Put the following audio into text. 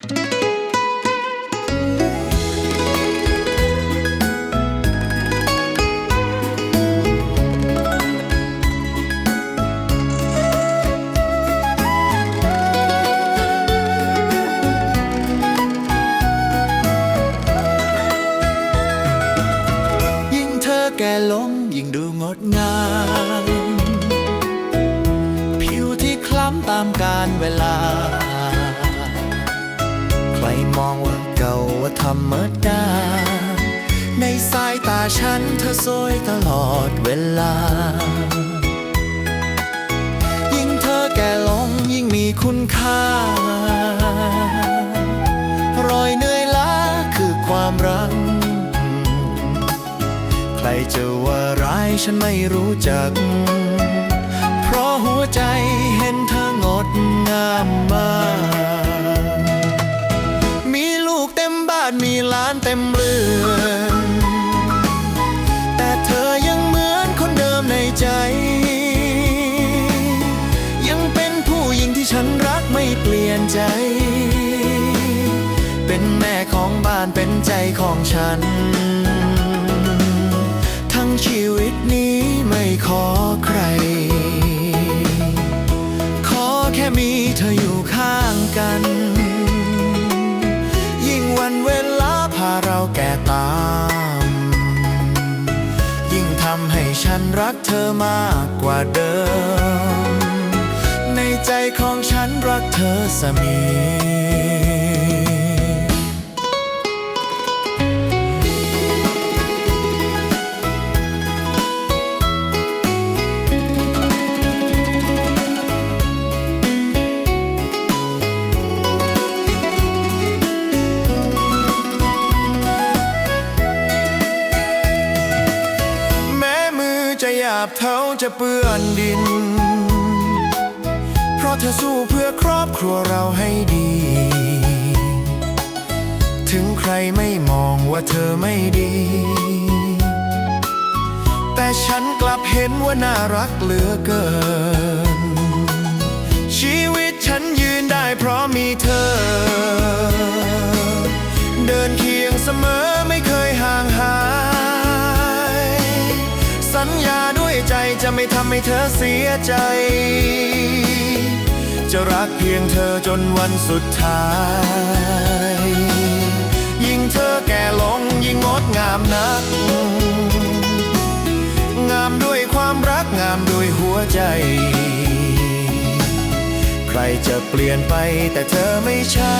แก่ลงยิ่งดูงดงามผิวที่คล้ำตามกาลเวลาใครมองว่าเก่าว่าธรรมดาในสายตาฉันเธอสวยตลอดเวลายิ่งเธอแก่ลงยิ่งมีคุณค่ารอยเหนื่อยล้าคือความรักใครจะว่าร้ายฉันไม่รู้จักเพราะหัวใจเห็นเธองดงามมากมีลูกเต็มบ้านมีหลานเต็มเรือนแต่เธอยังเหมือนคนเดิมในใจยังเป็นผู้หญิงที่ฉันรักไม่เปลี่ยนใจเป็นแม่ของบ้านเป็นใจของฉันชีวิตนี้ไม่ขอใครขอแค่มีเธออยู่ข้างกันยิ่งวันเวลาพาเราแก่ตามยิ่งทำให้ฉันรักเธอมากกว่าเดิมในใจของฉันรักเธอเสมอจะหยาบเท้าจะเปื้อนดินเพราะเธอสู้เพื่อครอบครัวเราให้ดีถึงใครไม่มองว่าเธอไม่ดีแต่ฉันกลับเห็นว่าน่ารักเหลือเกินชีวิตฉันยืนได้เพราะมีเธอเดินเคียงเสมอไม่เคยห่างหายสัญญาด้วยใจจะไม่ทำให้เธอเสียใจจะรักเพียงเธอจนวันสุดท้ายยิ่งเธอแก่ลงยิ่งงดงามนักงามด้วยความรักงามด้วยหัวใจใครจะเปลี่ยนไปแต่เธอไม่ใช่